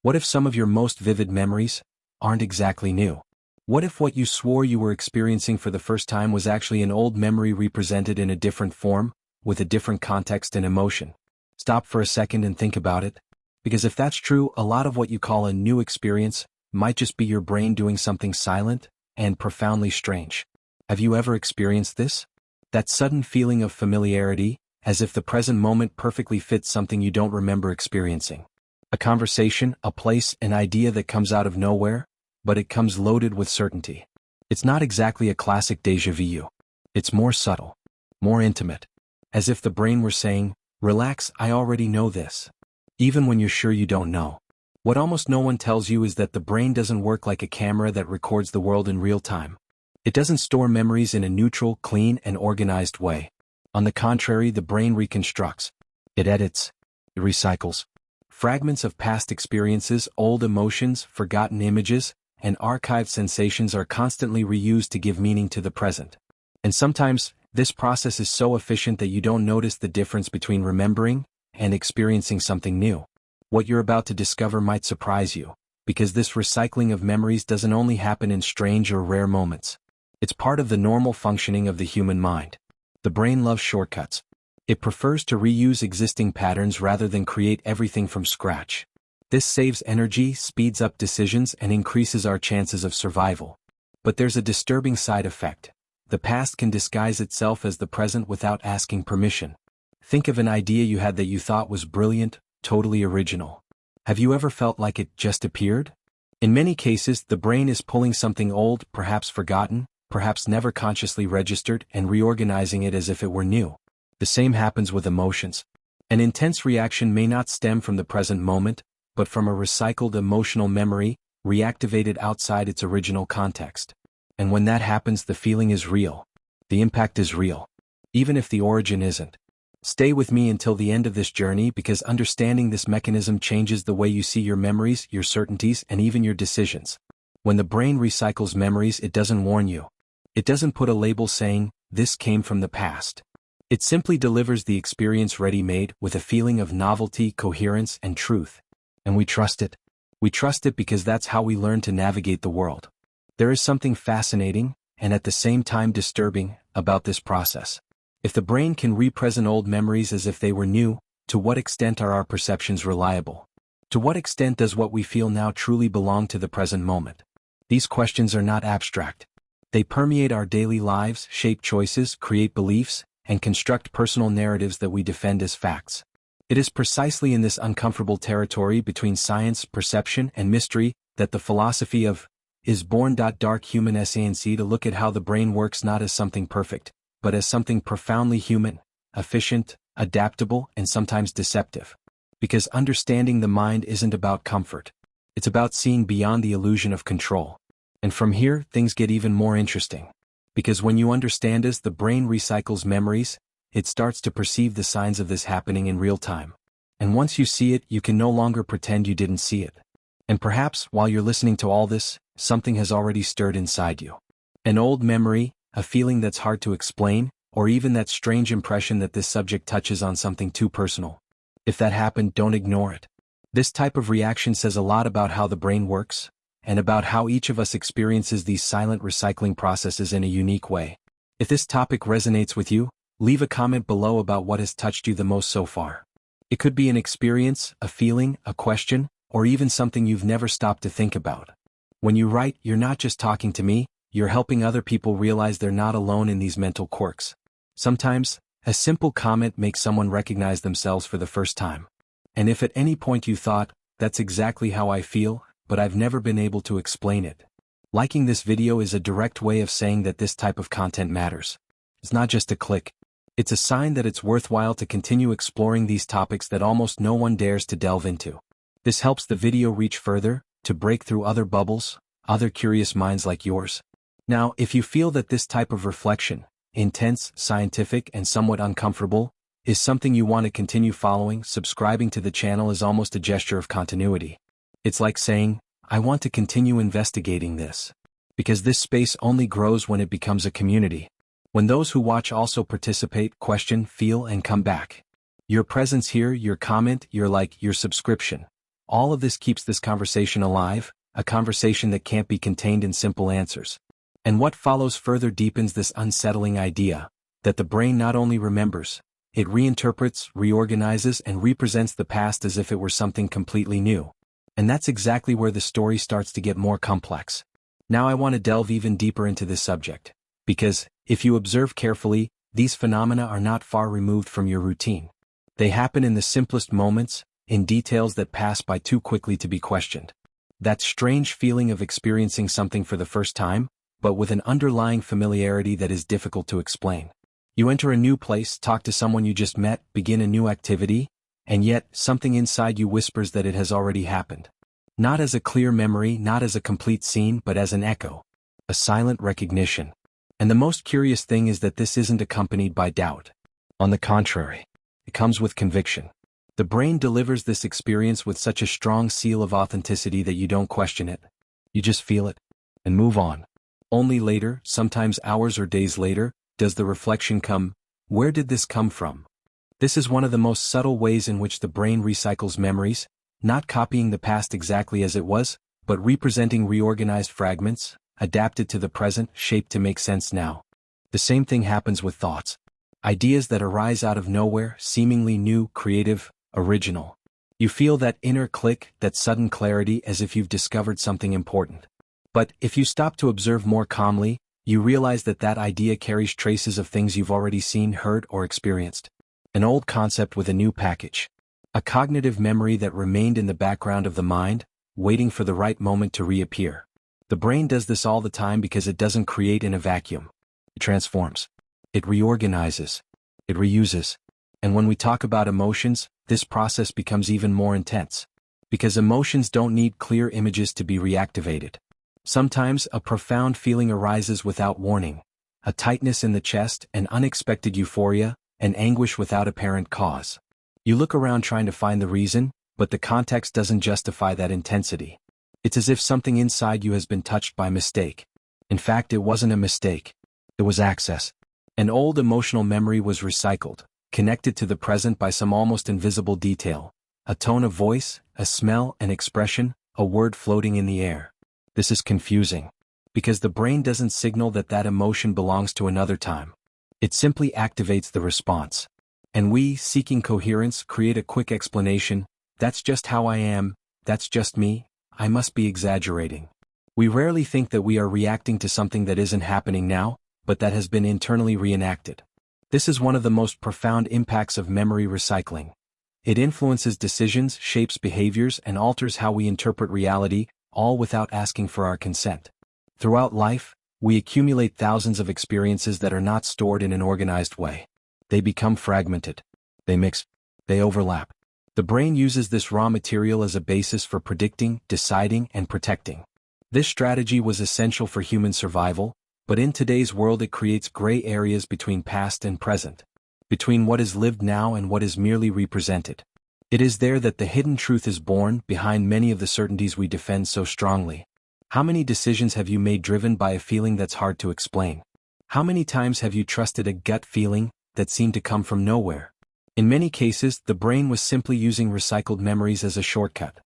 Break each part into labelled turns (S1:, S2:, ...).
S1: What if some of your most vivid memories aren't exactly new? What if what you swore you were experiencing for the first time was actually an old memory represented in a different form, with a different context and emotion? Stop for a second and think about it. Because if that's true, a lot of what you call a new experience might just be your brain doing something silent and profoundly strange. Have you ever experienced this? That sudden feeling of familiarity, as if the present moment perfectly fits something you don't remember experiencing. A conversation, a place, an idea that comes out of nowhere, but it comes loaded with certainty. It's not exactly a classic déjà vu. It's more subtle, more intimate. As if the brain were saying, "Relax, I already know this." Even when you're sure you don't know. What almost no one tells you is that the brain doesn't work like a camera that records the world in real time. It doesn't store memories in a neutral, clean, and organized way. On the contrary, the brain reconstructs. It edits. It recycles. Fragments of past experiences, old emotions, forgotten images, and archived sensations are constantly reused to give meaning to the present. And sometimes, this process is so efficient that you don't notice the difference between remembering and experiencing something new. What you're about to discover might surprise you, because this recycling of memories doesn't only happen in strange or rare moments. It's part of the normal functioning of the human mind. The brain loves shortcuts. It prefers to reuse existing patterns rather than create everything from scratch. This saves energy, speeds up decisions, and increases our chances of survival. But there's a disturbing side effect. The past can disguise itself as the present without asking permission. Think of an idea you had that you thought was brilliant, totally original. Have you ever felt like it just appeared? In many cases, the brain is pulling something old, perhaps forgotten, perhaps never consciously registered, and reorganizing it as if it were new. The same happens with emotions. An intense reaction may not stem from the present moment, but from a recycled emotional memory, reactivated outside its original context. And when that happens, the feeling is real. The impact is real. Even if the origin isn't. Stay with me until the end of this journey, because understanding this mechanism changes the way you see your memories, your certainties, and even your decisions. When the brain recycles memories, it doesn't warn you. It doesn't put a label saying, "This came from the past." It simply delivers the experience ready-made, with a feeling of novelty, coherence, and truth. And we trust it. We trust it because that's how we learn to navigate the world. There is something fascinating, and at the same time disturbing, about this process. If the brain can represent old memories as if they were new, to what extent are our perceptions reliable? To what extent does what we feel now truly belong to the present moment? These questions are not abstract. They permeate our daily lives, shape choices, create beliefs, and construct personal narratives that we defend as facts. It is precisely in this uncomfortable territory between science, perception, and mystery that the philosophy of is born. Dark human science to look at how the brain works not as something perfect, but as something profoundly human, efficient, adaptable, and sometimes deceptive. Because understanding the mind isn't about comfort. It's about seeing beyond the illusion of control. And from here, things get even more interesting. Because when you understand as the brain recycles memories, it starts to perceive the signs of this happening in real time. And once you see it, you can no longer pretend you didn't see it. And perhaps, while you're listening to all this, something has already stirred inside you. An old memory, a feeling that's hard to explain, or even that strange impression that this subject touches on something too personal. If that happened, don't ignore it. This type of reaction says a lot about how the brain works, and about how each of us experiences these silent recycling processes in a unique way. If this topic resonates with you, leave a comment below about what has touched you the most so far. It could be an experience, a feeling, a question, or even something you've never stopped to think about. When you write, you're not just talking to me, you're helping other people realize they're not alone in these mental quirks. Sometimes, a simple comment makes someone recognize themselves for the first time. And if at any point you thought, "That's exactly how I feel, but I've never been able to explain it," liking this video is a direct way of saying that this type of content matters. It's not just a click. It's a sign that it's worthwhile to continue exploring these topics that almost no one dares to delve into. This helps the video reach further, to break through other bubbles, other curious minds like yours. Now, if you feel that this type of reflection, intense, scientific, and somewhat uncomfortable, is something you want to continue following, subscribing to the channel is almost a gesture of continuity. It's like saying, "I want to continue investigating this." Because this space only grows when it becomes a community. When those who watch also participate, question, feel, and come back. Your presence here, your comment, your like, your subscription. All of this keeps this conversation alive, a conversation that can't be contained in simple answers. And what follows further deepens this unsettling idea that the brain not only remembers, it reinterprets, reorganizes, and represents the past as if it were something completely new. And that's exactly where the story starts to get more complex. Now I want to delve even deeper into this subject, because, if you observe carefully, these phenomena are not far removed from your routine. They happen in the simplest moments, in details that pass by too quickly to be questioned. That strange feeling of experiencing something for the first time, but with an underlying familiarity that is difficult to explain. You enter a new place, talk to someone you just met, begin a new activity, and yet, something inside you whispers that it has already happened. Not as a clear memory, not as a complete scene, but as an echo. A silent recognition. And the most curious thing is that this isn't accompanied by doubt. On the contrary, it comes with conviction. The brain delivers this experience with such a strong seal of authenticity that you don't question it. You just feel it, and move on. Only later, sometimes hours or days later, does the reflection come, where did this come from? This is one of the most subtle ways in which the brain recycles memories, not copying the past exactly as it was, but representing reorganized fragments, adapted to the present, shaped to make sense now. The same thing happens with thoughts. Ideas that arise out of nowhere, seemingly new, creative, original. You feel that inner click, that sudden clarity, as if you've discovered something important. But if you stop to observe more calmly, you realize that that idea carries traces of things you've already seen, heard, or experienced. An old concept with a new package. A cognitive memory that remained in the background of the mind, waiting for the right moment to reappear. The brain does this all the time because it doesn't create in a vacuum. It transforms. It reorganizes. It reuses. And when we talk about emotions, this process becomes even more intense. Because emotions don't need clear images to be reactivated. Sometimes a profound feeling arises without warning. A tightness in the chest, an unexpected euphoria, an anguish without apparent cause. You look around trying to find the reason, but the context doesn't justify that intensity. It's as if something inside you has been touched by mistake. In fact, it wasn't a mistake. It was access. An old emotional memory was recycled, connected to the present by some almost invisible detail. A tone of voice, a smell, an expression, a word floating in the air. This is confusing. Because the brain doesn't signal that that emotion belongs to another time. It simply activates the response. And we, seeking coherence, create a quick explanation. That's just how I am, that's just me, I must be exaggerating. We rarely think that we are reacting to something that isn't happening now, but that has been internally reenacted. This is one of the most profound impacts of memory recycling. It influences decisions, shapes behaviors, and alters how we interpret reality, all without asking for our consent. Throughout life, we accumulate thousands of experiences that are not stored in an organized way. They become fragmented. They mix. They overlap. The brain uses this raw material as a basis for predicting, deciding, and protecting. This strategy was essential for human survival, but in today's world it creates gray areas between past and present. Between what is lived now and what is merely represented. It is there that the hidden truth is born, behind many of the certainties we defend so strongly. How many decisions have you made driven by a feeling that's hard to explain? How many times have you trusted a gut feeling that seemed to come from nowhere? In many cases, the brain was simply using recycled memories as a shortcut.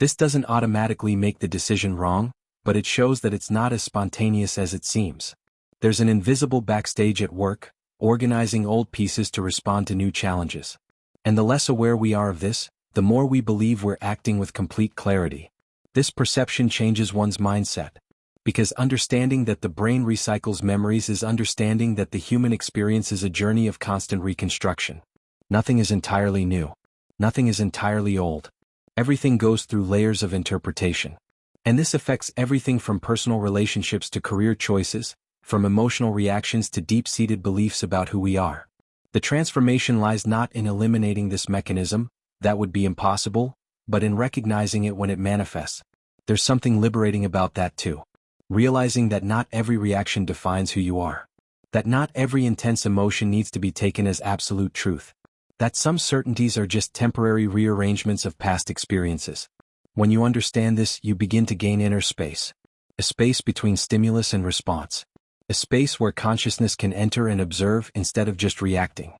S1: This doesn't automatically make the decision wrong, but it shows that it's not as spontaneous as it seems. There's an invisible backstage at work, organizing old pieces to respond to new challenges. And the less aware we are of this, the more we believe we're acting with complete clarity. This perception changes one's mindset. Because understanding that the brain recycles memories is understanding that the human experience is a journey of constant reconstruction. Nothing is entirely new. Nothing is entirely old. Everything goes through layers of interpretation. And this affects everything from personal relationships to career choices, from emotional reactions to deep-seated beliefs about who we are. The transformation lies not in eliminating this mechanism, that would be impossible, but in recognizing it when it manifests. There's something liberating about that too. Realizing that not every reaction defines who you are. That not every intense emotion needs to be taken as absolute truth. That some certainties are just temporary rearrangements of past experiences. When you understand this, you begin to gain inner space. A space between stimulus and response. A space where consciousness can enter and observe instead of just reacting.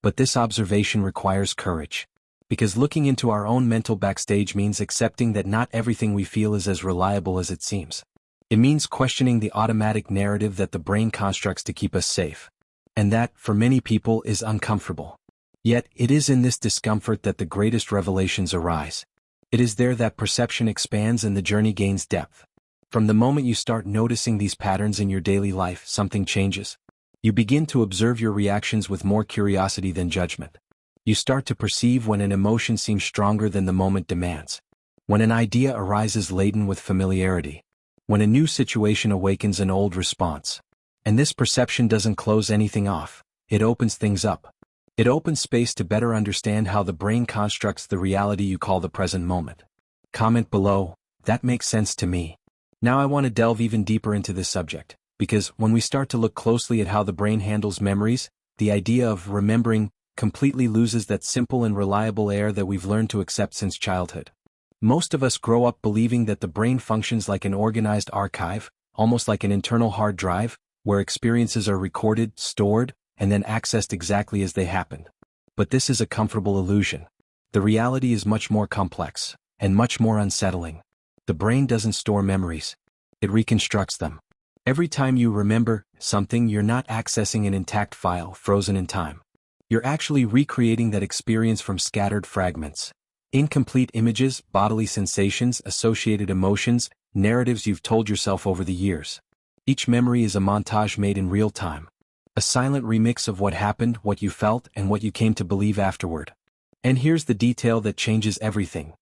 S1: But this observation requires courage. Because looking into our own mental backstage means accepting that not everything we feel is as reliable as it seems. It means questioning the automatic narrative that the brain constructs to keep us safe. And that, for many people, is uncomfortable. Yet, it is in this discomfort that the greatest revelations arise. It is there that perception expands and the journey gains depth. From the moment you start noticing these patterns in your daily life, something changes. You begin to observe your reactions with more curiosity than judgment. You start to perceive when an emotion seems stronger than the moment demands. When an idea arises laden with familiarity. When a new situation awakens an old response. And this perception doesn't close anything off, it opens things up. It opens space to better understand how the brain constructs the reality you call the present moment. Comment below, that makes sense to me. Now I want to delve even deeper into this subject, because when we start to look closely at how the brain handles memories, the idea of remembering completely loses that simple and reliable air that we've learned to accept since childhood. Most of us grow up believing that the brain functions like an organized archive, almost like an internal hard drive, where experiences are recorded, stored, and then accessed exactly as they happened. But this is a comfortable illusion. The reality is much more complex, and much more unsettling. The brain doesn't store memories. It reconstructs them. Every time you remember something, you're not accessing an intact file frozen in time. You're actually recreating that experience from scattered fragments. Incomplete images, bodily sensations, associated emotions, narratives you've told yourself over the years. Each memory is a montage made in real time. A silent remix of what happened, what you felt, and what you came to believe afterward. And here's the detail that changes everything.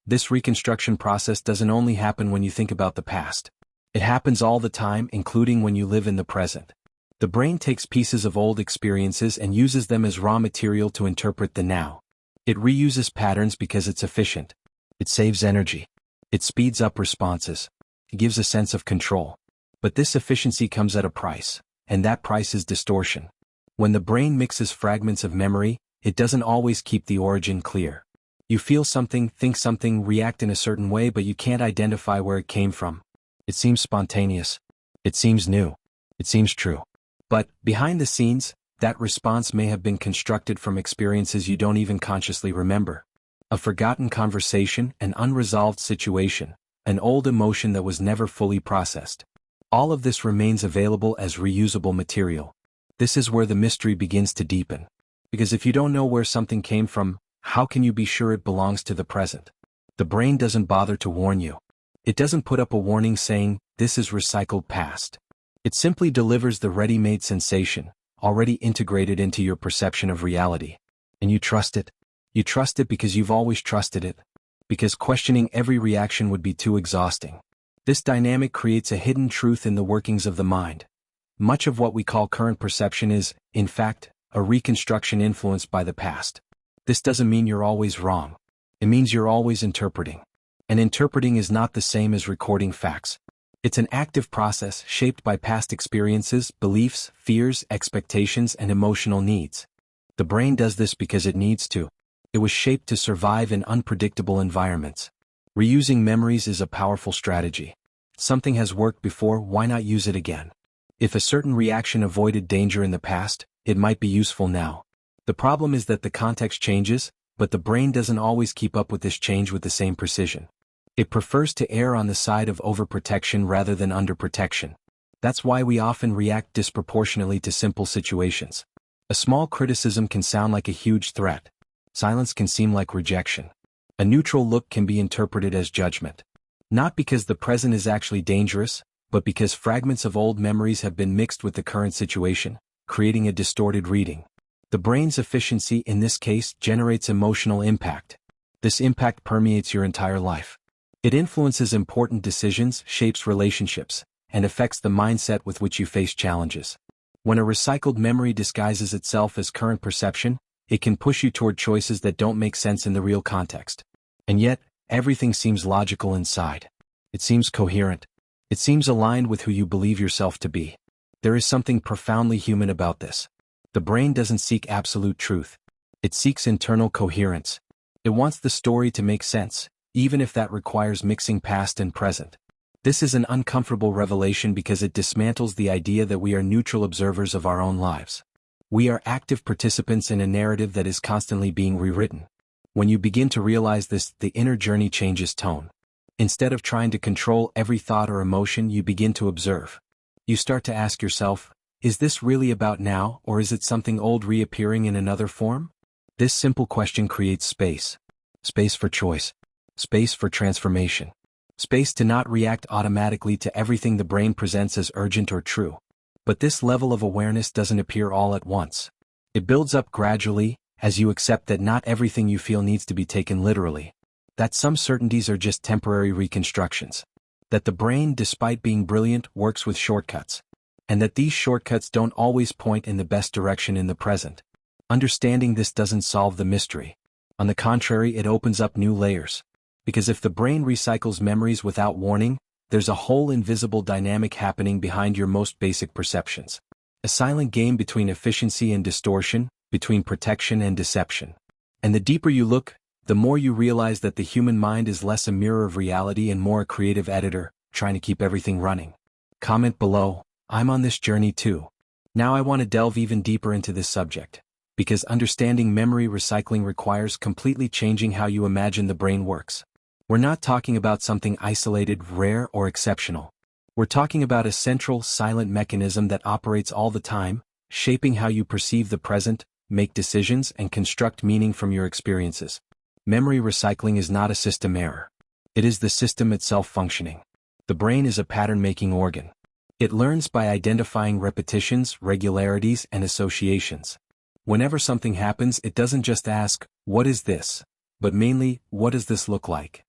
S1: This reconstruction process doesn't only happen when you think about the past. It happens all the time, including when you live in the present. The brain takes pieces of old experiences and uses them as raw material to interpret the now. It reuses patterns because it's efficient. It saves energy. It speeds up responses. It gives a sense of control. But this efficiency comes at a price, and that price is distortion. When the brain mixes fragments of memory, it doesn't always keep the origin clear. You feel something, think something, react in a certain way, but you can't identify where it came from. It seems spontaneous. It seems new. It seems true. But, behind the scenes, that response may have been constructed from experiences you don't even consciously remember. A forgotten conversation, an unresolved situation, an old emotion that was never fully processed. All of this remains available as reusable material. This is where the mystery begins to deepen. Because if you don't know where something came from, how can you be sure it belongs to the present? The brain doesn't bother to warn you. It doesn't put up a warning saying, "This is recycled past." It simply delivers the ready-made sensation, already integrated into your perception of reality. And you trust it. You trust it because you've always trusted it. Because questioning every reaction would be too exhausting. This dynamic creates a hidden truth in the workings of the mind. Much of what we call current perception is, in fact, a reconstruction influenced by the past. This doesn't mean you're always wrong. It means you're always interpreting. And interpreting is not the same as recording facts. It's an active process shaped by past experiences, beliefs, fears, expectations, and emotional needs. The brain does this because it needs to. It was shaped to survive in unpredictable environments. Reusing memories is a powerful strategy. Something has worked before, why not use it again? If a certain reaction avoided danger in the past, it might be useful now. The problem is that the context changes, but the brain doesn't always keep up with this change with the same precision. It prefers to err on the side of overprotection rather than underprotection. That's why we often react disproportionately to simple situations. A small criticism can sound like a huge threat. Silence can seem like rejection. A neutral look can be interpreted as judgment. Not because the present is actually dangerous, but because fragments of old memories have been mixed with the current situation, creating a distorted reading. The brain's efficiency in this case generates emotional impact. This impact permeates your entire life. It influences important decisions, shapes relationships, and affects the mindset with which you face challenges. When a recycled memory disguises itself as current perception, it can push you toward choices that don't make sense in the real context. And yet, everything seems logical inside. It seems coherent. It seems aligned with who you believe yourself to be. There is something profoundly human about this. The brain doesn't seek absolute truth. It seeks internal coherence. It wants the story to make sense, even if that requires mixing past and present. This is an uncomfortable revelation because it dismantles the idea that we are neutral observers of our own lives. We are active participants in a narrative that is constantly being rewritten. When you begin to realize this, the inner journey changes tone. Instead of trying to control every thought or emotion, you begin to observe. You start to ask yourself, is this really about now, or is it something old reappearing in another form? This simple question creates space. Space for choice. Space for transformation. Space to not react automatically to everything the brain presents as urgent or true. But this level of awareness doesn't appear all at once. It builds up gradually, as you accept that not everything you feel needs to be taken literally. That some certainties are just temporary reconstructions. That the brain, despite being brilliant, works with shortcuts. And that these shortcuts don't always point in the best direction in the present. Understanding this doesn't solve the mystery. On the contrary, it opens up new layers. Because if the brain recycles memories without warning, there's a whole invisible dynamic happening behind your most basic perceptions. A silent game between efficiency and distortion, between protection and deception. And the deeper you look, the more you realize that the human mind is less a mirror of reality and more a creative editor, trying to keep everything running. Comment below, I'm on this journey too. Now I want to delve even deeper into this subject. Because understanding memory recycling requires completely changing how you imagine the brain works. We're not talking about something isolated, rare, or exceptional. We're talking about a central, silent mechanism that operates all the time, shaping how you perceive the present, make decisions, and construct meaning from your experiences. Memory recycling is not a system error. It is the system itself functioning. The brain is a pattern-making organ. It learns by identifying repetitions, regularities, and associations. Whenever something happens, it doesn't just ask, "What is this?" but mainly, "What does this look like?"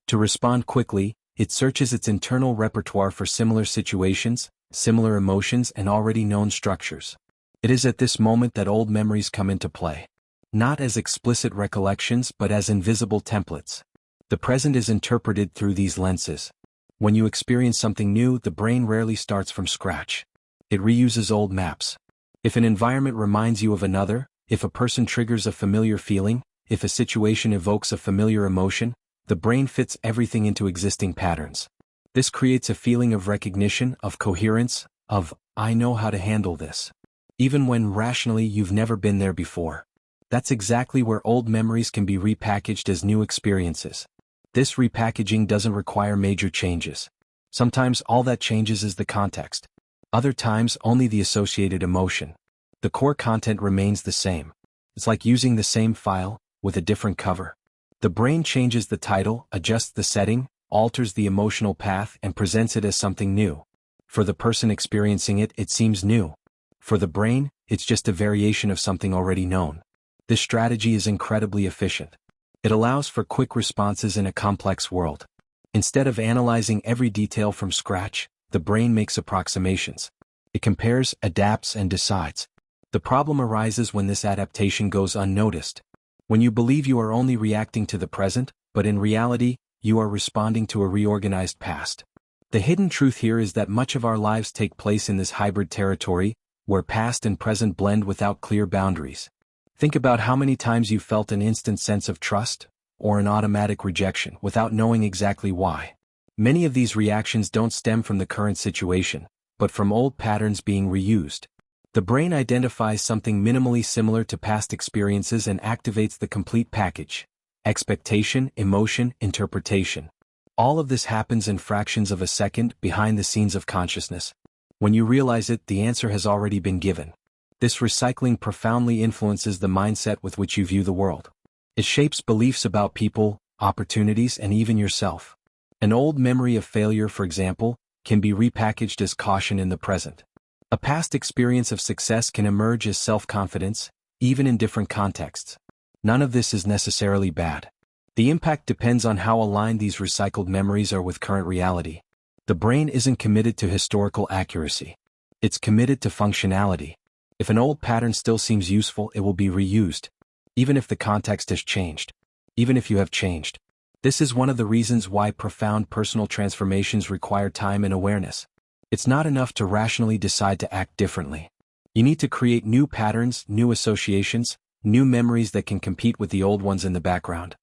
S1: To respond quickly, it searches its internal repertoire for similar situations, similar emotions, and already known structures. It is at this moment that old memories come into play. Not as explicit recollections but as invisible templates. The present is interpreted through these lenses. When you experience something new, the brain rarely starts from scratch. It reuses old maps. If an environment reminds you of another, if a person triggers a familiar feeling, if a situation evokes a familiar emotion, the brain fits everything into existing patterns. This creates a feeling of recognition, of coherence, of, "I know how to handle this." Even when rationally you've never been there before. That's exactly where old memories can be repackaged as new experiences. This repackaging doesn't require major changes. Sometimes all that changes is the context. Other times only the associated emotion. The core content remains the same. It's like using the same file, with a different cover. The brain changes the title, adjusts the setting, alters the emotional path, and presents it as something new. For the person experiencing it, it seems new. For the brain, it's just a variation of something already known. This strategy is incredibly efficient. It allows for quick responses in a complex world. Instead of analyzing every detail from scratch, the brain makes approximations. It compares, adapts, and decides. The problem arises when this adaptation goes unnoticed. When you believe you are only reacting to the present, but in reality, you are responding to a reorganized past. The hidden truth here is that much of our lives take place in this hybrid territory, where past and present blend without clear boundaries. Think about how many times you felt an instant sense of trust, or an automatic rejection, without knowing exactly why. Many of these reactions don't stem from the current situation, but from old patterns being reused. The brain identifies something minimally similar to past experiences and activates the complete package. Expectation, emotion, interpretation. All of this happens in fractions of a second behind the scenes of consciousness. When you realize it, the answer has already been given. This recycling profoundly influences the mindset with which you view the world. It shapes beliefs about people, opportunities, and even yourself. An old memory of failure, for example, can be repackaged as caution in the present. A past experience of success can emerge as self-confidence, even in different contexts. None of this is necessarily bad. The impact depends on how aligned these recycled memories are with current reality. The brain isn't committed to historical accuracy. It's committed to functionality. If an old pattern still seems useful, it will be reused. Even if the context has changed. Even if you have changed. This is one of the reasons why profound personal transformations require time and awareness. It's not enough to rationally decide to act differently. You need to create new patterns, new associations, new memories that can compete with the old ones in the background.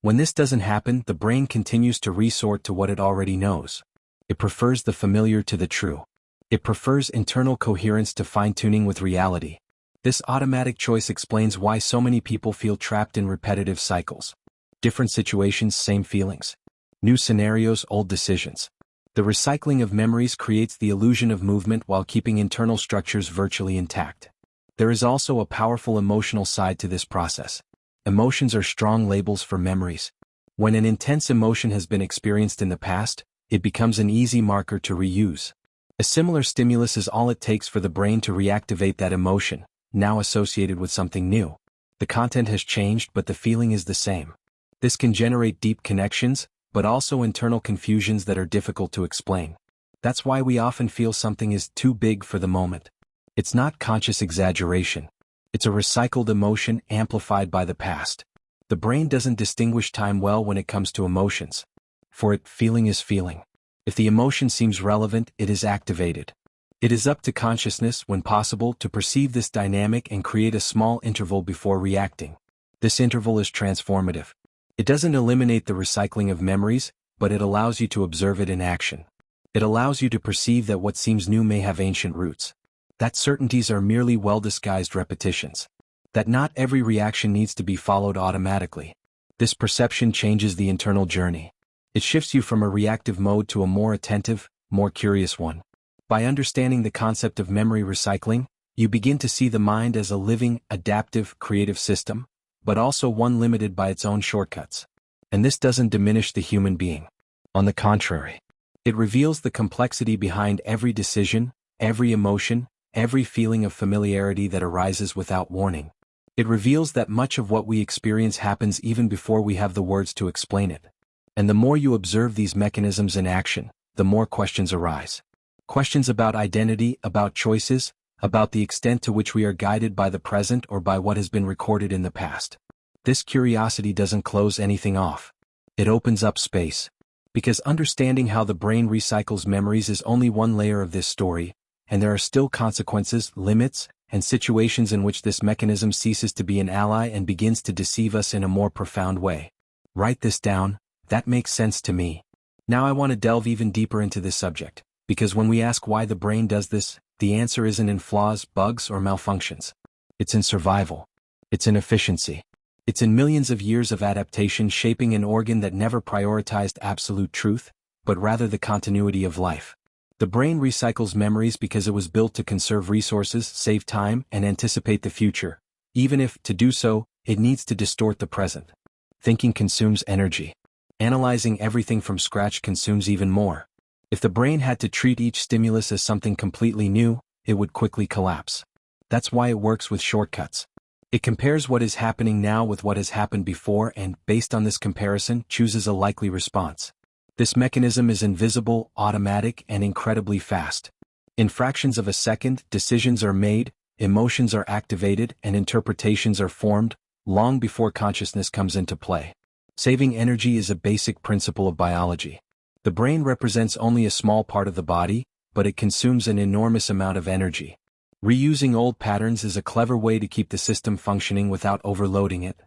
S1: When this doesn't happen, the brain continues to resort to what it already knows. It prefers the familiar to the true. It prefers internal coherence to fine-tuning with reality. This automatic choice explains why so many people feel trapped in repetitive cycles. Different situations, same feelings. New scenarios, old decisions. The recycling of memories creates the illusion of movement while keeping internal structures virtually intact. There is also a powerful emotional side to this process. Emotions are strong labels for memories. When an intense emotion has been experienced in the past, it becomes an easy marker to reuse. A similar stimulus is all it takes for the brain to reactivate that emotion, now associated with something new. The content has changed, but the feeling is the same. This can generate deep connections, but also internal confusions that are difficult to explain. That's why we often feel something is too big for the moment. It's not conscious exaggeration. It's a recycled emotion amplified by the past. The brain doesn't distinguish time well when it comes to emotions. For it, feeling is feeling. If the emotion seems relevant, it is activated. It is up to consciousness, when possible, to perceive this dynamic and create a small interval before reacting. This interval is transformative. It doesn't eliminate the recycling of memories, but it allows you to observe it in action. It allows you to perceive that what seems new may have ancient roots. That certainties are merely well-disguised repetitions. That not every reaction needs to be followed automatically. This perception changes the internal journey. It shifts you from a reactive mode to a more attentive, more curious one. By understanding the concept of memory recycling, you begin to see the mind as a living, adaptive, creative system, but also one limited by its own shortcuts. And this doesn't diminish the human being. On the contrary, it reveals the complexity behind every decision, every emotion, every feeling of familiarity that arises without warning. It reveals that much of what we experience happens even before we have the words to explain it. And the more you observe these mechanisms in action, the more questions arise. Questions about identity, about choices, about the extent to which we are guided by the present or by what has been recorded in the past. This curiosity doesn't close anything off. It opens up space. Because understanding how the brain recycles memories is only one layer of this story, and there are still consequences, limits, and situations in which this mechanism ceases to be an ally and begins to deceive us in a more profound way. Write this down. That makes sense to me. Now I want to delve even deeper into this subject, because when we ask why the brain does this, the answer isn't in flaws, bugs, or malfunctions. It's in survival. It's in efficiency. It's in millions of years of adaptation shaping an organ that never prioritized absolute truth, but rather the continuity of life. The brain recycles memories because it was built to conserve resources, save time, and anticipate the future, even if, to do so, it needs to distort the present. Thinking consumes energy. Analyzing everything from scratch consumes even more. If the brain had to treat each stimulus as something completely new, it would quickly collapse. That's why it works with shortcuts. It compares what is happening now with what has happened before and, based on this comparison, chooses a likely response. This mechanism is invisible, automatic, and incredibly fast. In fractions of a second, decisions are made, emotions are activated, and interpretations are formed, long before consciousness comes into play. Saving energy is a basic principle of biology. The brain represents only a small part of the body, but it consumes an enormous amount of energy. Reusing old patterns is a clever way to keep the system functioning without overloading it.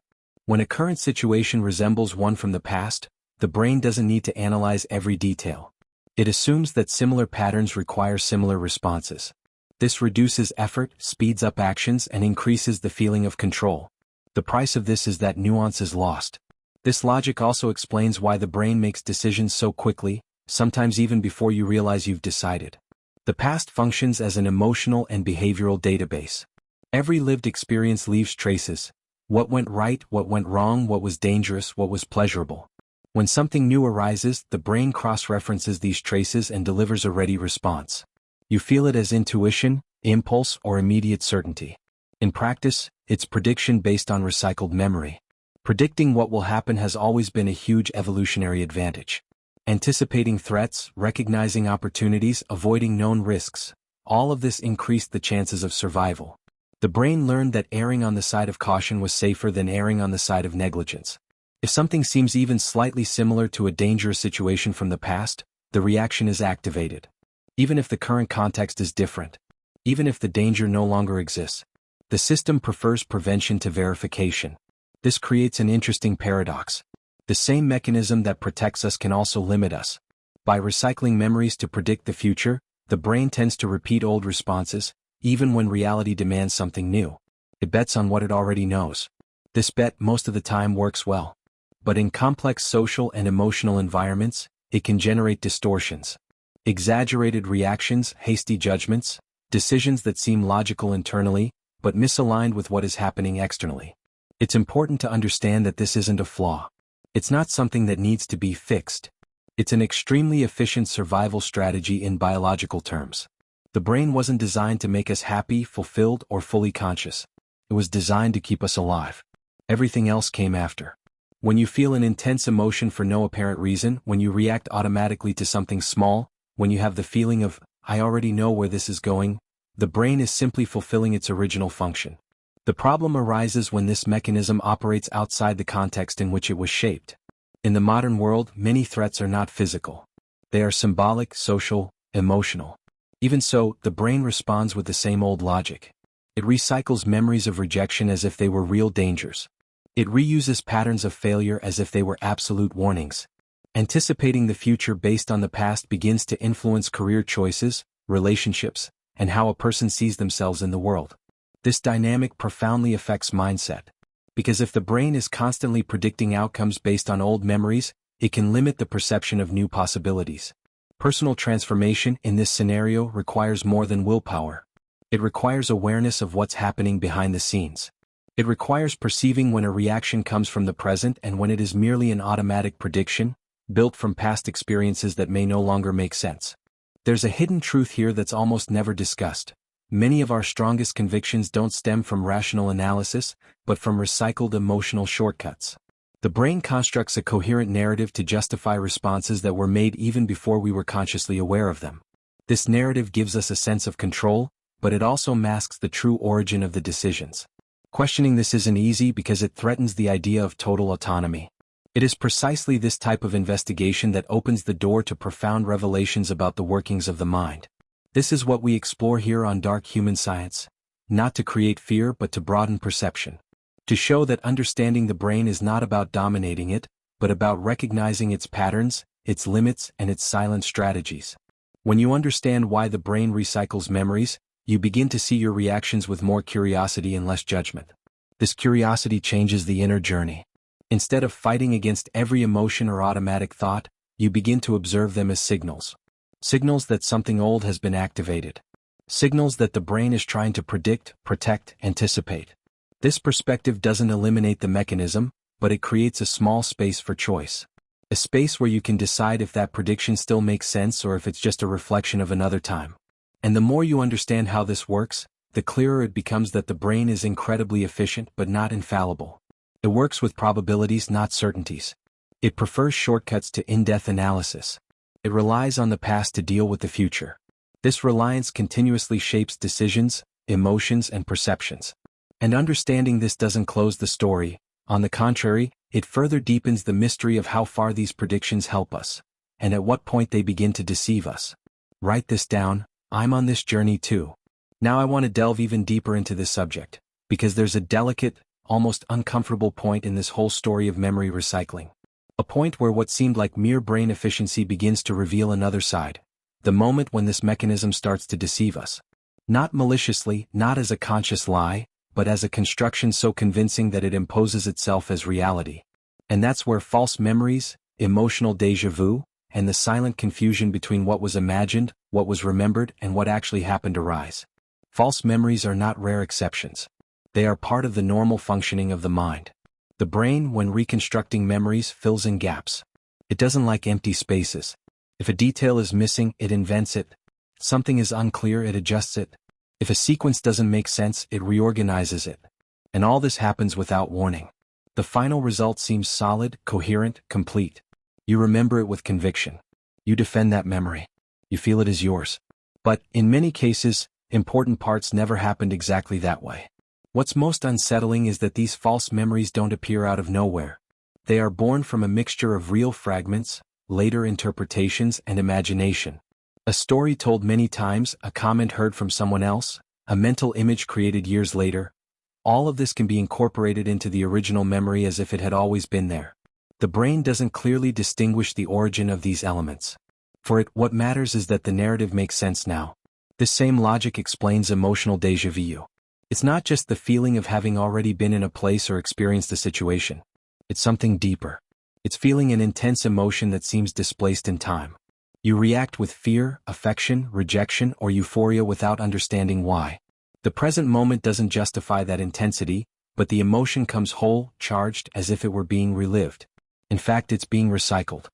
S1: When a current situation resembles one from the past, the brain doesn't need to analyze every detail. It assumes that similar patterns require similar responses. This reduces effort, speeds up actions, and increases the feeling of control. The price of this is that nuance is lost. This logic also explains why the brain makes decisions so quickly, sometimes even before you realize you've decided. The past functions as an emotional and behavioral database. Every lived experience leaves traces. What went right, what went wrong, what was dangerous, what was pleasurable. When something new arises, the brain cross-references these traces and delivers a ready response. You feel it as intuition, impulse, or immediate certainty. In practice, it's prediction based on recycled memory. Predicting what will happen has always been a huge evolutionary advantage. Anticipating threats, recognizing opportunities, avoiding known risks, all of this increased the chances of survival. The brain learned that erring on the side of caution was safer than erring on the side of negligence. If something seems even slightly similar to a dangerous situation from the past, the reaction is activated. Even if the current context is different. Even if the danger no longer exists. The system prefers prevention to verification. This creates an interesting paradox. The same mechanism that protects us can also limit us. By recycling memories to predict the future, the brain tends to repeat old responses, even when reality demands something new. It bets on what it already knows. This bet most of the time works well. But in complex social and emotional environments, it can generate distortions. Exaggerated reactions, hasty judgments, decisions that seem logical internally, but misaligned with what is happening externally. It's important to understand that this isn't a flaw. It's not something that needs to be fixed. It's an extremely efficient survival strategy in biological terms. The brain wasn't designed to make us happy, fulfilled, or fully conscious. It was designed to keep us alive. Everything else came after. When you feel an intense emotion for no apparent reason, when you react automatically to something small, when you have the feeling of, I already know where this is going, the brain is simply fulfilling its original function. The problem arises when this mechanism operates outside the context in which it was shaped. In the modern world, many threats are not physical. They are symbolic, social, emotional. Even so, the brain responds with the same old logic. It recycles memories of rejection as if they were real dangers. It reuses patterns of failure as if they were absolute warnings. Anticipating the future based on the past begins to influence career choices, relationships, and how a person sees themselves in the world. This dynamic profoundly affects mindset. Because if the brain is constantly predicting outcomes based on old memories, it can limit the perception of new possibilities. Personal transformation in this scenario requires more than willpower. It requires awareness of what's happening behind the scenes. It requires perceiving when a reaction comes from the present and when it is merely an automatic prediction, built from past experiences that may no longer make sense. There's a hidden truth here that's almost never discussed. Many of our strongest convictions don't stem from rational analysis, but from recycled emotional shortcuts. The brain constructs a coherent narrative to justify responses that were made even before we were consciously aware of them. This narrative gives us a sense of control, but it also masks the true origin of the decisions. Questioning this isn't easy because it threatens the idea of total autonomy. It is precisely this type of investigation that opens the door to profound revelations about the workings of the mind. This is what we explore here on Dark Human Science, not to create fear but to broaden perception. To show that understanding the brain is not about dominating it, but about recognizing its patterns, its limits, and its silent strategies. When you understand why the brain recycles memories, you begin to see your reactions with more curiosity and less judgment. This curiosity changes the inner journey. Instead of fighting against every emotion or automatic thought, you begin to observe them as signals. Signals that something old has been activated. Signals that the brain is trying to predict, protect, anticipate. This perspective doesn't eliminate the mechanism, but it creates a small space for choice. A space where you can decide if that prediction still makes sense or if it's just a reflection of another time. And the more you understand how this works, the clearer it becomes that the brain is incredibly efficient but not infallible. It works with probabilities, not certainties. It prefers shortcuts to in-depth analysis. It relies on the past to deal with the future. This reliance continuously shapes decisions, emotions, and perceptions. And understanding this doesn't close the story. On the contrary, it further deepens the mystery of how far these predictions help us, and at what point they begin to deceive us. Write this down. I'm on this journey too. Now I want to delve even deeper into this subject, because there's a delicate, almost uncomfortable point in this whole story of memory recycling. A point where what seemed like mere brain efficiency begins to reveal another side. The moment when this mechanism starts to deceive us. Not maliciously, not as a conscious lie, but as a construction so convincing that it imposes itself as reality. And that's where false memories, emotional déjà vu, and the silent confusion between what was imagined, what was remembered, and what actually happened arise. False memories are not rare exceptions. They are part of the normal functioning of the mind. The brain, when reconstructing memories, fills in gaps. It doesn't like empty spaces. If a detail is missing, it invents it. Something is unclear, it adjusts it. If a sequence doesn't make sense, it reorganizes it. And all this happens without warning. The final result seems solid, coherent, complete. You remember it with conviction. You defend that memory. You feel it is yours. But, in many cases, important parts never happened exactly that way. What's most unsettling is that these false memories don't appear out of nowhere. They are born from a mixture of real fragments, later interpretations, and imagination. A story told many times, a comment heard from someone else, a mental image created years later. All of this can be incorporated into the original memory as if it had always been there. The brain doesn't clearly distinguish the origin of these elements. For it, what matters is that the narrative makes sense now. This same logic explains emotional déjà vu. It's not just the feeling of having already been in a place or experienced a situation. It's something deeper. It's feeling an intense emotion that seems displaced in time. You react with fear, affection, rejection, or euphoria without understanding why. The present moment doesn't justify that intensity, but the emotion comes whole, charged, as if it were being relived. In fact, it's being recycled.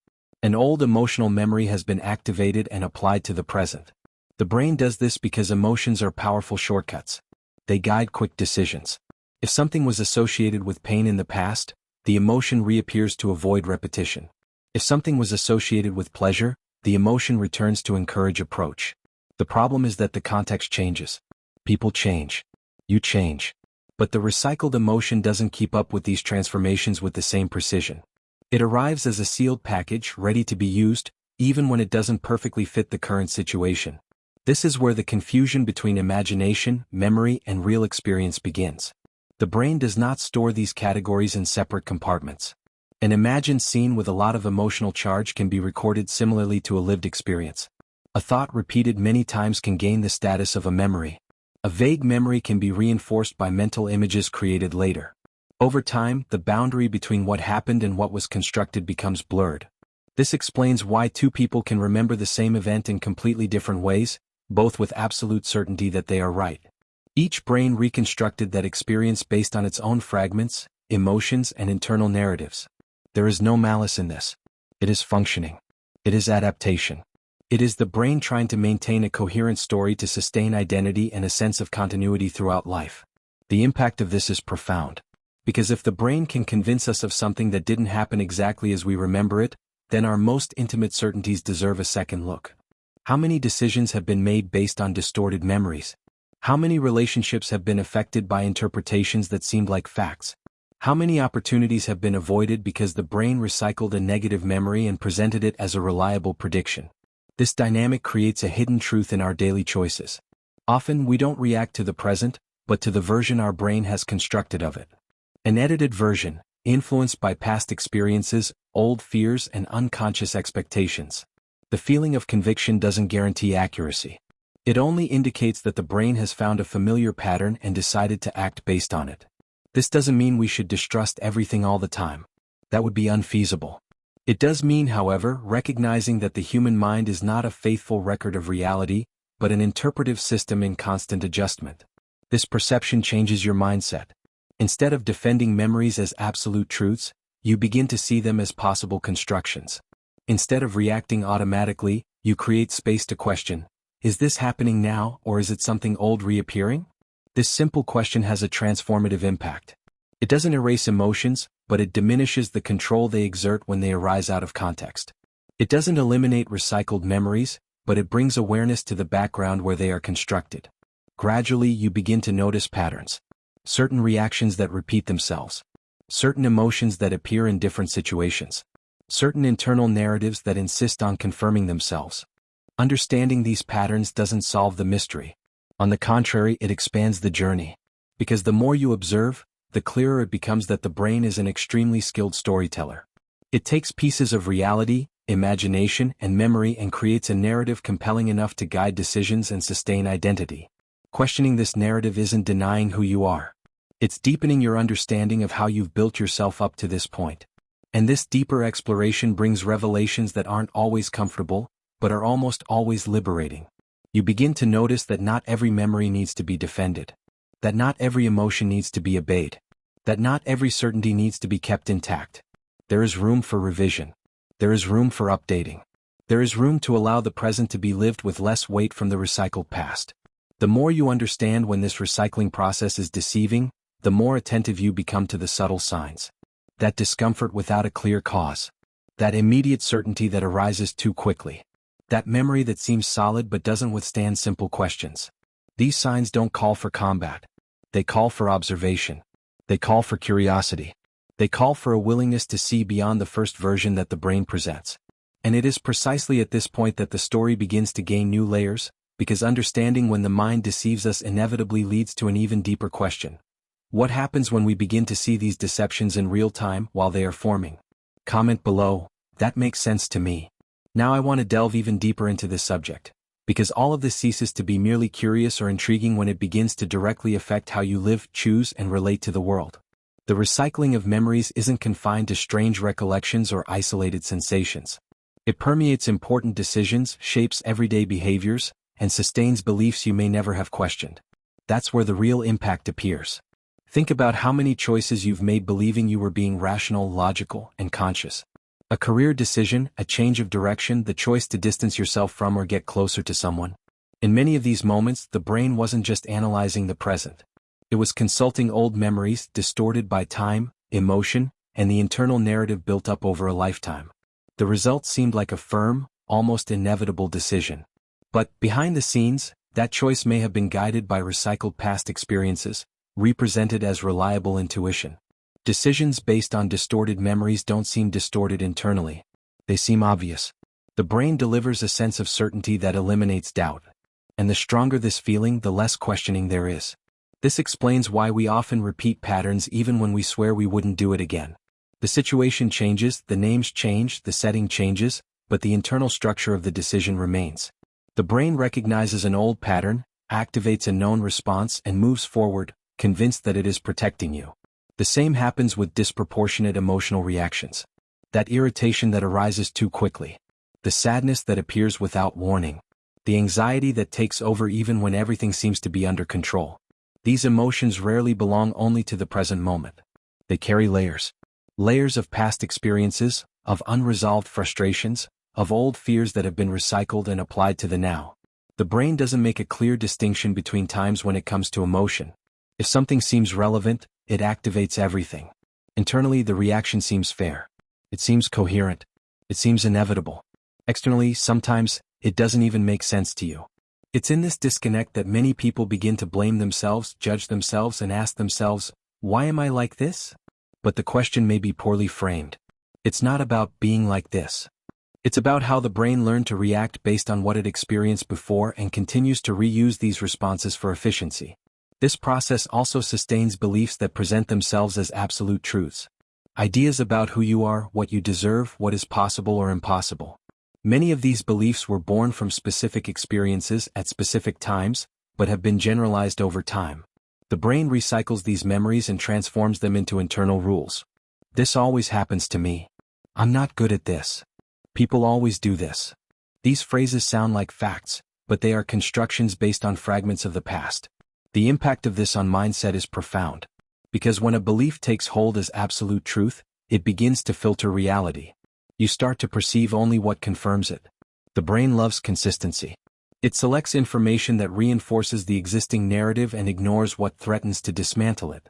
S1: An old emotional memory has been activated and applied to the present. The brain does this because emotions are powerful shortcuts. They guide quick decisions. If something was associated with pain in the past, the emotion reappears to avoid repetition. If something was associated with pleasure, the emotion returns to encourage approach. The problem is that the context changes. People change. You change. But the recycled emotion doesn't keep up with these transformations with the same precision. It arrives as a sealed package ready to be used, even when it doesn't perfectly fit the current situation. This is where the confusion between imagination, memory, and real experience begins. The brain does not store these categories in separate compartments. An imagined scene with a lot of emotional charge can be recorded similarly to a lived experience. A thought repeated many times can gain the status of a memory. A vague memory can be reinforced by mental images created later. Over time, the boundary between what happened and what was constructed becomes blurred. This explains why two people can remember the same event in completely different ways, both with absolute certainty that they are right. Each brain reconstructed that experience based on its own fragments, emotions, and internal narratives. There is no malice in this. It is functioning. It is adaptation. It is the brain trying to maintain a coherent story to sustain identity and a sense of continuity throughout life. The impact of this is profound. Because if the brain can convince us of something that didn't happen exactly as we remember it, then our most intimate certainties deserve a second look. How many decisions have been made based on distorted memories? How many relationships have been affected by interpretations that seemed like facts? How many opportunities have been avoided because the brain recycled a negative memory and presented it as a reliable prediction? This dynamic creates a hidden truth in our daily choices. Often we don't react to the present, but to the version our brain has constructed of it. An edited version, influenced by past experiences, old fears, and unconscious expectations. The feeling of conviction doesn't guarantee accuracy. It only indicates that the brain has found a familiar pattern and decided to act based on it. This doesn't mean we should distrust everything all the time. That would be unfeasible. It does mean, however, recognizing that the human mind is not a faithful record of reality, but an interpretive system in constant adjustment. This perception changes your mindset. Instead of defending memories as absolute truths, you begin to see them as possible constructions. Instead of reacting automatically, you create space to question, is this happening now, or is it something old reappearing? This simple question has a transformative impact. It doesn't erase emotions, but it diminishes the control they exert when they arise out of context. It doesn't eliminate recycled memories, but it brings awareness to the background where they are constructed. Gradually, you begin to notice patterns. Certain reactions that repeat themselves. Certain emotions that appear in different situations. Certain internal narratives that insist on confirming themselves. Understanding these patterns doesn't solve the mystery. On the contrary, it expands the journey. Because the more you observe, the clearer it becomes that the brain is an extremely skilled storyteller. It takes pieces of reality, imagination, and memory and creates a narrative compelling enough to guide decisions and sustain identity. Questioning this narrative isn't denying who you are. It's deepening your understanding of how you've built yourself up to this point. And this deeper exploration brings revelations that aren't always comfortable, but are almost always liberating. You begin to notice that not every memory needs to be defended. That not every emotion needs to be obeyed. That not every certainty needs to be kept intact. There is room for revision. There is room for updating. There is room to allow the present to be lived with less weight from the recycled past. The more you understand when this recycling process is deceiving, the more attentive you become to the subtle signs. That discomfort without a clear cause. That immediate certainty that arises too quickly. That memory that seems solid but doesn't withstand simple questions. These signs don't call for combat. They call for observation. They call for curiosity. They call for a willingness to see beyond the first version that the brain presents. And it is precisely at this point that the story begins to gain new layers, because understanding when the mind deceives us inevitably leads to an even deeper question. What happens when we begin to see these deceptions in real time while they are forming? Comment below, that makes sense to me. Now I want to delve even deeper into this subject. Because all of this ceases to be merely curious or intriguing when it begins to directly affect how you live, choose, and relate to the world. The recycling of memories isn't confined to strange recollections or isolated sensations. It permeates important decisions, shapes everyday behaviors, and sustains beliefs you may never have questioned. That's where the real impact appears. Think about how many choices you've made believing you were being rational, logical, and conscious. A career decision, a change of direction, the choice to distance yourself from or get closer to someone. In many of these moments, the brain wasn't just analyzing the present. It was consulting old memories, distorted by time, emotion, and the internal narrative built up over a lifetime. The result seemed like a firm, almost inevitable decision. But, behind the scenes, that choice may have been guided by recycled past experiences, represented as reliable intuition. Decisions based on distorted memories don't seem distorted internally. They seem obvious. The brain delivers a sense of certainty that eliminates doubt. And the stronger this feeling, the less questioning there is. This explains why we often repeat patterns even when we swear we wouldn't do it again. The situation changes, the names change, the setting changes, but the internal structure of the decision remains. The brain recognizes an old pattern, activates a known response, and moves forward, convinced that it is protecting you. The same happens with disproportionate emotional reactions. That irritation that arises too quickly. The sadness that appears without warning. The anxiety that takes over even when everything seems to be under control. These emotions rarely belong only to the present moment. They carry layers. Layers of past experiences, of unresolved frustrations, of old fears that have been recycled and applied to the now. The brain doesn't make a clear distinction between times when it comes to emotion. If something seems relevant, it activates everything. Internally, the reaction seems fair. It seems coherent. It seems inevitable. Externally, sometimes, it doesn't even make sense to you. It's in this disconnect that many people begin to blame themselves, judge themselves, and ask themselves, why am I like this? But the question may be poorly framed. It's not about being like this. It's about how the brain learned to react based on what it experienced before and continues to reuse these responses for efficiency. This process also sustains beliefs that present themselves as absolute truths. Ideas about who you are, what you deserve, what is possible or impossible. Many of these beliefs were born from specific experiences at specific times, but have been generalized over time. The brain recycles these memories and transforms them into internal rules. This always happens to me. I'm not good at this. People always do this. These phrases sound like facts, but they are constructions based on fragments of the past. The impact of this on mindset is profound. Because when a belief takes hold as absolute truth, it begins to filter reality. You start to perceive only what confirms it. The brain loves consistency. It selects information that reinforces the existing narrative and ignores what threatens to dismantle it.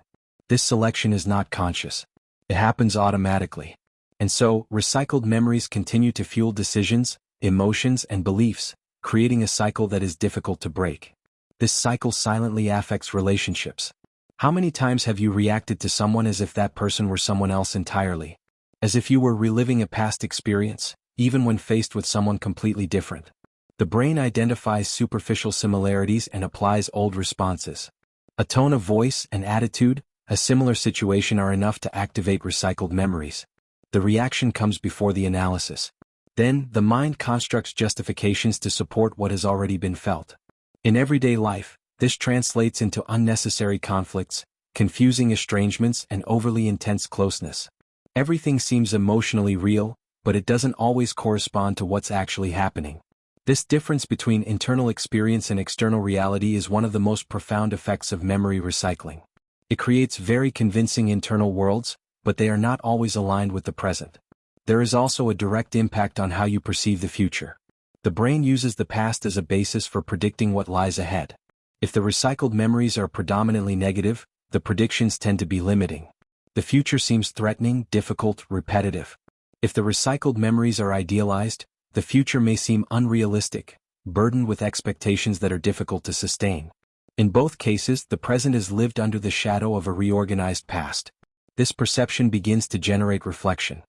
S1: This selection is not conscious. It happens automatically. And so, recycled memories continue to fuel decisions, emotions, and beliefs, creating a cycle that is difficult to break. This cycle silently affects relationships. How many times have you reacted to someone as if that person were someone else entirely? As if you were reliving a past experience, even when faced with someone completely different. The brain identifies superficial similarities and applies old responses. A tone of voice, an attitude, a similar situation are enough to activate recycled memories. The reaction comes before the analysis. Then, the mind constructs justifications to support what has already been felt. In everyday life, this translates into unnecessary conflicts, confusing estrangements, and overly intense closeness. Everything seems emotionally real, but it doesn't always correspond to what's actually happening. This difference between internal experience and external reality is one of the most profound effects of memory recycling. It creates very convincing internal worlds, but they are not always aligned with the present. There is also a direct impact on how you perceive the future. The brain uses the past as a basis for predicting what lies ahead. If the recycled memories are predominantly negative, the predictions tend to be limiting. The future seems threatening, difficult, repetitive. If the recycled memories are idealized, the future may seem unrealistic, burdened with expectations that are difficult to sustain. In both cases, the present is lived under the shadow of a reorganized past. This perception begins to generate reflection.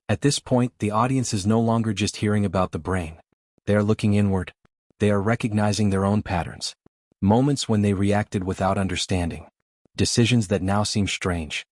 S1: At this point, the audience is no longer just hearing about the brain. They are looking inward. They are recognizing their own patterns. Moments when they reacted without understanding. Decisions that now seem strange.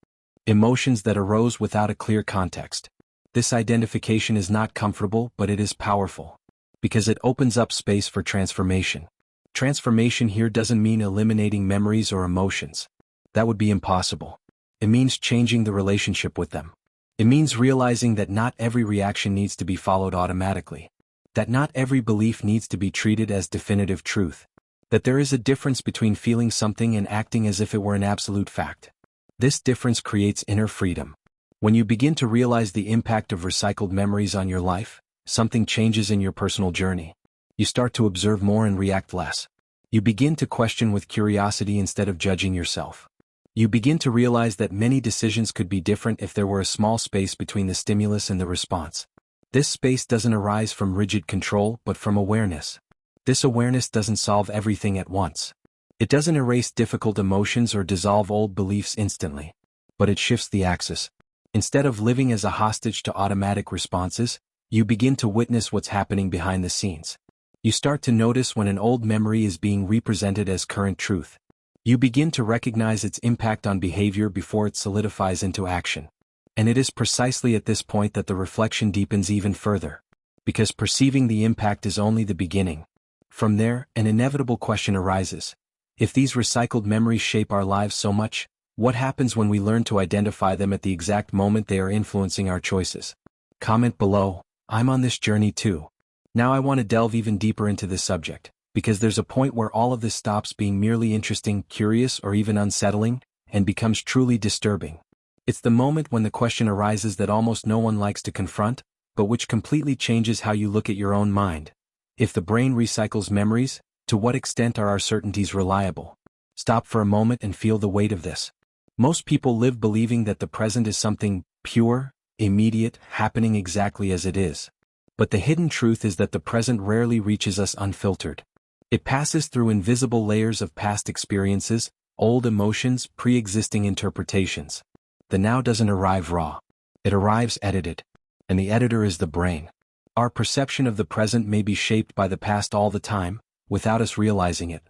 S1: Emotions that arose without a clear context. This identification is not comfortable, but it is powerful. Because it opens up space for transformation. Transformation here doesn't mean eliminating memories or emotions. That would be impossible. It means changing the relationship with them. It means realizing that not every reaction needs to be followed automatically. That not every belief needs to be treated as definitive truth. That there is a difference between feeling something and acting as if it were an absolute fact. This difference creates inner freedom. When you begin to realize the impact of recycled memories on your life, something changes in your personal journey. You start to observe more and react less. You begin to question with curiosity instead of judging yourself. You begin to realize that many decisions could be different if there were a small space between the stimulus and the response. This space doesn't arise from rigid control but from awareness. This awareness doesn't solve everything at once. It doesn't erase difficult emotions or dissolve old beliefs instantly. But it shifts the axis. Instead of living as a hostage to automatic responses, you begin to witness what's happening behind the scenes. You start to notice when an old memory is being represented as current truth. You begin to recognize its impact on behavior before it solidifies into action. And it is precisely at this point that the reflection deepens even further. Because perceiving the impact is only the beginning. From there, an inevitable question arises. If these recycled memories shape our lives so much, what happens when we learn to identify them at the exact moment they are influencing our choices? Comment below. I'm on this journey too. Now I want to delve even deeper into this subject, because there's a point where all of this stops being merely interesting, curious, or even unsettling, and becomes truly disturbing. It's the moment when the question arises that almost no one likes to confront, but which completely changes how you look at your own mind. If the brain recycles memories, to what extent are our certainties reliable? Stop for a moment and feel the weight of this. Most people live believing that the present is something pure, immediate, happening exactly as it is. But the hidden truth is that the present rarely reaches us unfiltered. It passes through invisible layers of past experiences, old emotions, pre-existing interpretations. The now doesn't arrive raw. It arrives edited. And the editor is the brain. Our perception of the present may be shaped by the past all the time, without us realizing it.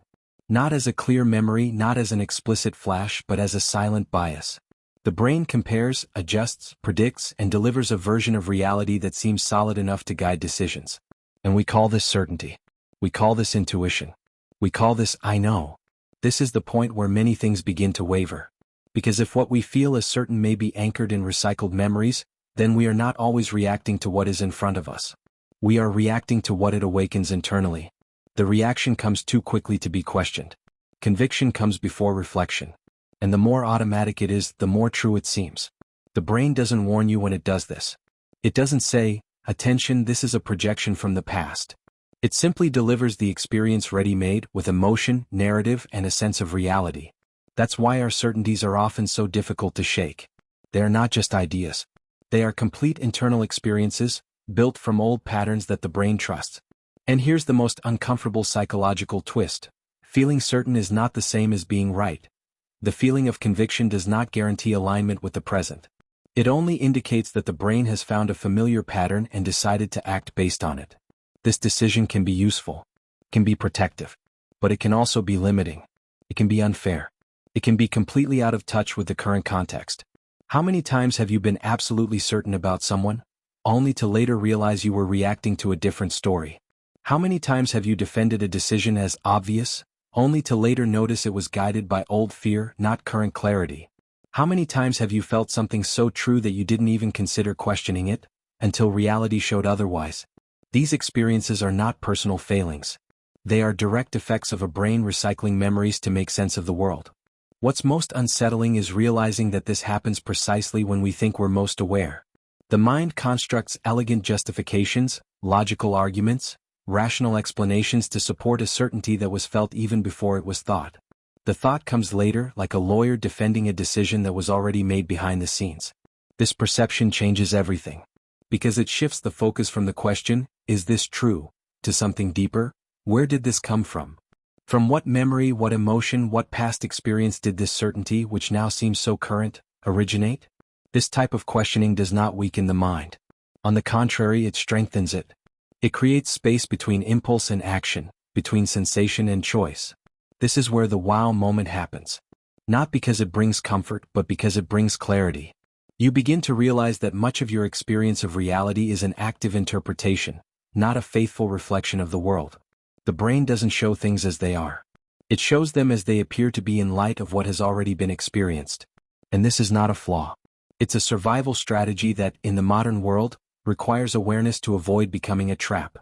S1: Not as a clear memory, not as an explicit flash, but as a silent bias. The brain compares, adjusts, predicts, and delivers a version of reality that seems solid enough to guide decisions. And we call this certainty. We call this intuition. We call this I know. This is the point where many things begin to waver. Because if what we feel is certain may be anchored in recycled memories, then we are not always reacting to what is in front of us. We are reacting to what it awakens internally. The reaction comes too quickly to be questioned. Conviction comes before reflection. And the more automatic it is, the more true it seems. The brain doesn't warn you when it does this. It doesn't say, attention, this is a projection from the past. It simply delivers the experience ready-made with emotion, narrative, and a sense of reality. That's why our certainties are often so difficult to shake. They are not just ideas. They are complete internal experiences, built from old patterns that the brain trusts. And here's the most uncomfortable psychological twist. Feeling certain is not the same as being right. The feeling of conviction does not guarantee alignment with the present. It only indicates that the brain has found a familiar pattern and decided to act based on it. This decision can be useful, can be protective, but it can also be limiting. It can be unfair. It can be completely out of touch with the current context. How many times have you been absolutely certain about someone, only to later realize you were reacting to a different story? How many times have you defended a decision as obvious, only to later notice it was guided by old fear, not current clarity? How many times have you felt something so true that you didn't even consider questioning it, until reality showed otherwise? These experiences are not personal failings. They are direct effects of a brain recycling memories to make sense of the world. What's most unsettling is realizing that this happens precisely when we think we're most aware. The mind constructs elegant justifications, logical arguments, rational explanations to support a certainty that was felt even before it was thought. The thought comes later, like a lawyer defending a decision that was already made behind the scenes. This perception changes everything. Because it shifts the focus from the question, is this true, to something deeper, where did this come from? From what memory, what emotion, what past experience did this certainty, which now seems so current, originate? This type of questioning does not weaken the mind. On the contrary, it strengthens it. It creates space between impulse and action, between sensation and choice. This is where the wow moment happens. Not because it brings comfort, but because it brings clarity. You begin to realize that much of your experience of reality is an active interpretation, not a faithful reflection of the world. The brain doesn't show things as they are. It shows them as they appear to be in light of what has already been experienced. And this is not a flaw. It's a survival strategy that, in the modern world, requires awareness to avoid becoming a trap.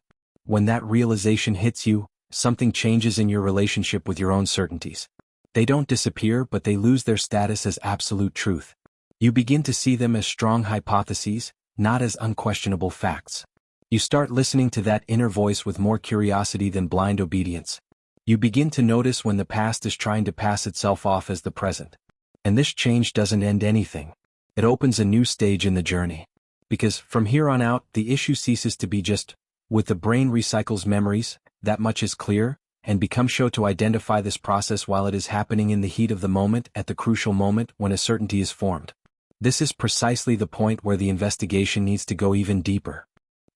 S1: When that realization hits you, something changes in your relationship with your own certainties. They don't disappear, but they lose their status as absolute truth. You begin to see them as strong hypotheses, not as unquestionable facts. You start listening to that inner voice with more curiosity than blind obedience. You begin to notice when the past is trying to pass itself off as the present. And this change doesn't end anything. It opens a new stage in the journey. Because from here on out, the issue ceases to be just, with the brain recycles memories, that much is clear, and becomes shown to identify this process while it is happening in the heat of the moment, at the crucial moment when a certainty is formed. This is precisely the point where the investigation needs to go even deeper.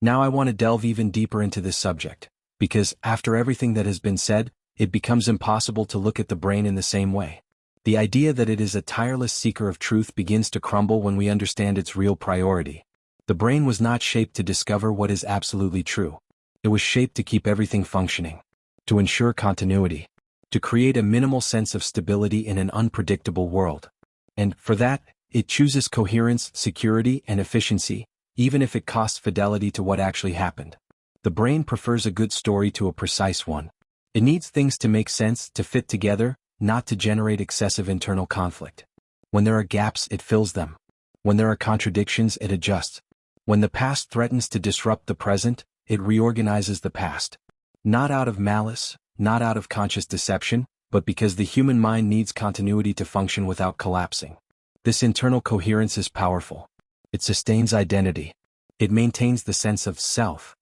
S1: Now I want to delve even deeper into this subject, because, after everything that has been said, it becomes impossible to look at the brain in the same way. The idea that it is a tireless seeker of truth begins to crumble when we understand its real priority. The brain was not shaped to discover what is absolutely true. It was shaped to keep everything functioning, to ensure continuity, to create a minimal sense of stability in an unpredictable world. And, for that, it chooses coherence, security, and efficiency, even if it costs fidelity to what actually happened. The brain prefers a good story to a precise one. It needs things to make sense, to fit together, not to generate excessive internal conflict. When there are gaps, it fills them. When there are contradictions, it adjusts. When the past threatens to disrupt the present, it reorganizes the past. Not out of malice, not out of conscious deception, but because the human mind needs continuity to function without collapsing. This internal coherence is powerful. It sustains identity. It maintains the sense of self.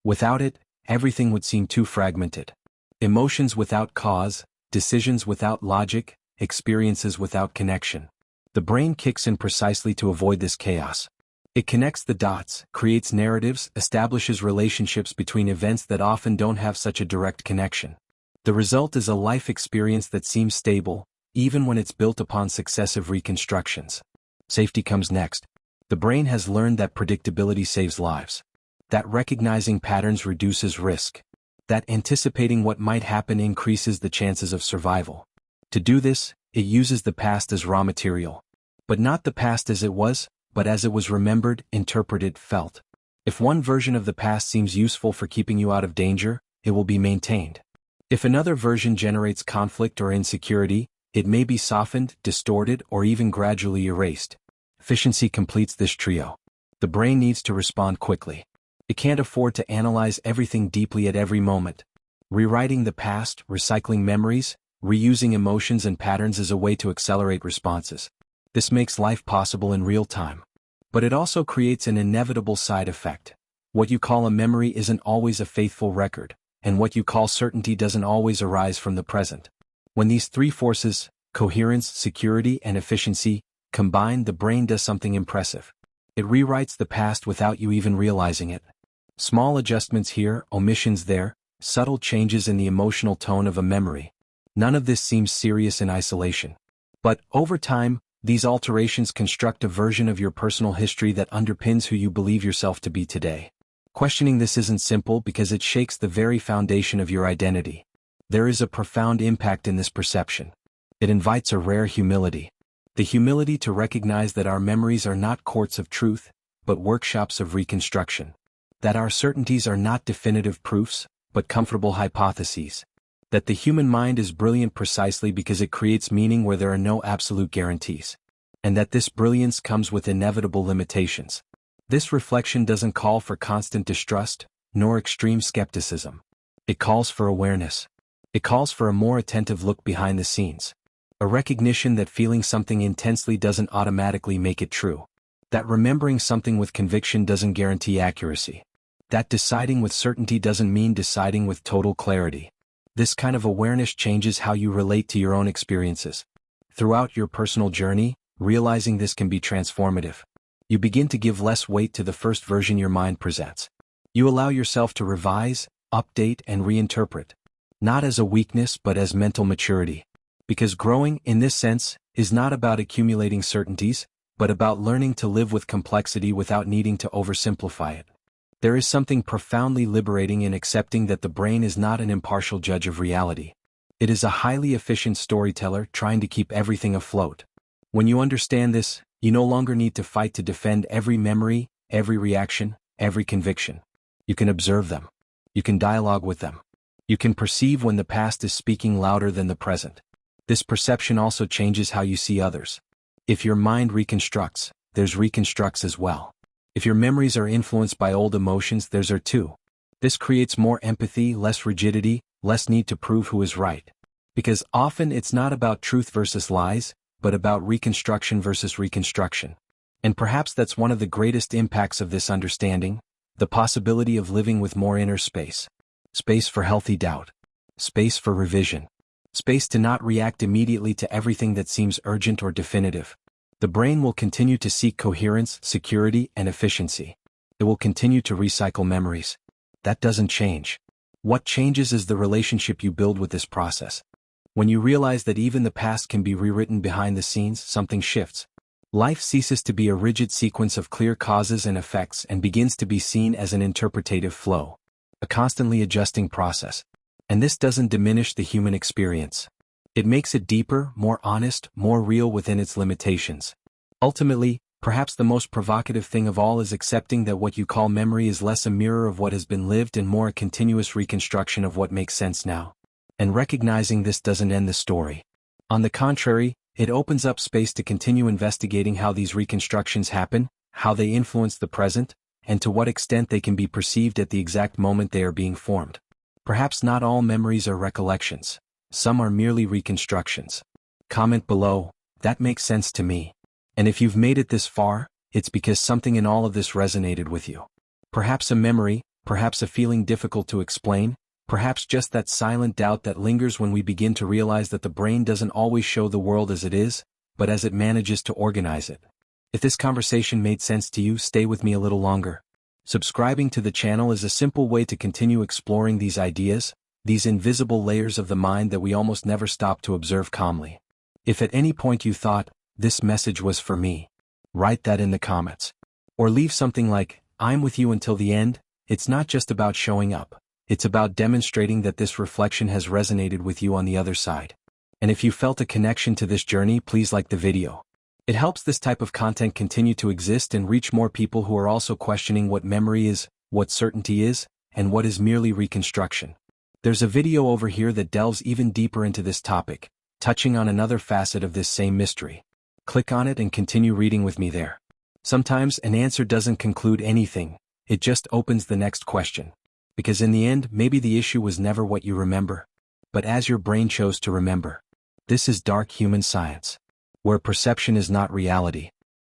S1: Without it, everything would seem too fragmented. Emotions without cause, decisions without logic, experiences without connection. The brain kicks in precisely to avoid this chaos. It connects the dots, creates narratives, establishes relationships between events that often don't have such a direct connection. The result is a life experience that seems stable, even when it's built upon successive reconstructions. Safety comes next. The brain has learned that predictability saves lives. That recognizing patterns reduces risk. That anticipating what might happen increases the chances of survival. To do this, it uses the past as raw material. But not the past as it was, but as it was remembered, interpreted, felt. If one version of the past seems useful for keeping you out of danger, it will be maintained. If another version generates conflict or insecurity, it may be softened, distorted, or even gradually erased. Efficiency completes this trio. The brain needs to respond quickly. It can't afford to analyze everything deeply at every moment. Rewriting the past, recycling memories, reusing emotions and patterns is a way to accelerate responses. This makes life possible in real time. But it also creates an inevitable side effect. What you call a memory isn't always a faithful record, and what you call certainty doesn't always arise from the present. When these three forces, coherence, security, and efficiency, combine, the brain does something impressive. It rewrites the past without you even realizing it. Small adjustments here, omissions there, subtle changes in the emotional tone of a memory. None of this seems serious in isolation. But, over time, these alterations construct a version of your personal history that underpins who you believe yourself to be today. Questioning this isn't simple because it shakes the very foundation of your identity. There is a profound impact in this perception. It invites a rare humility. The humility to recognize that our memories are not courts of truth, but workshops of reconstruction. That our certainties are not definitive proofs, but comfortable hypotheses. That the human mind is brilliant precisely because it creates meaning where there are no absolute guarantees. And that this brilliance comes with inevitable limitations. This reflection doesn't call for constant distrust, nor extreme skepticism. It calls for awareness. It calls for a more attentive look behind the scenes. A recognition that feeling something intensely doesn't automatically make it true. That remembering something with conviction doesn't guarantee accuracy. That deciding with certainty doesn't mean deciding with total clarity. This kind of awareness changes how you relate to your own experiences. Throughout your personal journey, realizing this can be transformative. You begin to give less weight to the first version your mind presents. You allow yourself to revise, update, and reinterpret. Not as a weakness but as mental maturity. Because growing, in this sense, is not about accumulating certainties, but about learning to live with complexity without needing to oversimplify it. There is something profoundly liberating in accepting that the brain is not an impartial judge of reality. It is a highly efficient storyteller trying to keep everything afloat. When you understand this, you no longer need to fight to defend every memory, every reaction, every conviction. You can observe them. You can dialogue with them. You can perceive when the past is speaking louder than the present. This perception also changes how you see others. If your mind reconstructs, there's reconstructs as well. If your memories are influenced by old emotions, there's are too. This creates more empathy, less rigidity, less need to prove who is right. Because often it's not about truth versus lies, but about reconstruction versus reconstruction. And perhaps that's one of the greatest impacts of this understanding, the possibility of living with more inner space. Space for healthy doubt. Space for revision. Space to not react immediately to everything that seems urgent or definitive. The brain will continue to seek coherence, security, and efficiency. It will continue to recycle memories. That doesn't change. What changes is the relationship you build with this process. When you realize that even the past can be rewritten behind the scenes, something shifts. Life ceases to be a rigid sequence of clear causes and effects and begins to be seen as an interpretative flow, a constantly adjusting process. And this doesn't diminish the human experience. It makes it deeper, more honest, more real within its limitations. Ultimately, perhaps the most provocative thing of all is accepting that what you call memory is less a mirror of what has been lived and more a continuous reconstruction of what makes sense now. And recognizing this doesn't end the story. On the contrary, it opens up space to continue investigating how these reconstructions happen, how they influence the present, and to what extent they can be perceived at the exact moment they are being formed. Perhaps not all memories are recollections. Some are merely reconstructions. Comment below, that makes sense to me. And if you've made it this far, it's because something in all of this resonated with you. Perhaps a memory, perhaps a feeling difficult to explain, perhaps just that silent doubt that lingers when we begin to realize that the brain doesn't always show the world as it is, but as it manages to organize it. If this conversation made sense to you, stay with me a little longer. Subscribing to the channel is a simple way to continue exploring these ideas, these invisible layers of the mind that we almost never stop to observe calmly. If at any point you thought, this message was for me, write that in the comments. Or leave something like, I'm with you until the end. It's not just about showing up. It's about demonstrating that this reflection has resonated with you on the other side. And if you felt a connection to this journey, please like the video. It helps this type of content continue to exist and reach more people who are also questioning what memory is, what certainty is, and what is merely reconstruction. There's a video over here that delves even deeper into this topic, touching on another facet of this same mystery. Click on it and continue reading with me there. Sometimes an answer doesn't conclude anything, it just opens the next question. Because in the end, maybe the issue was never what you remember, but as your brain chose to remember. This is dark human science, where perception is not reality,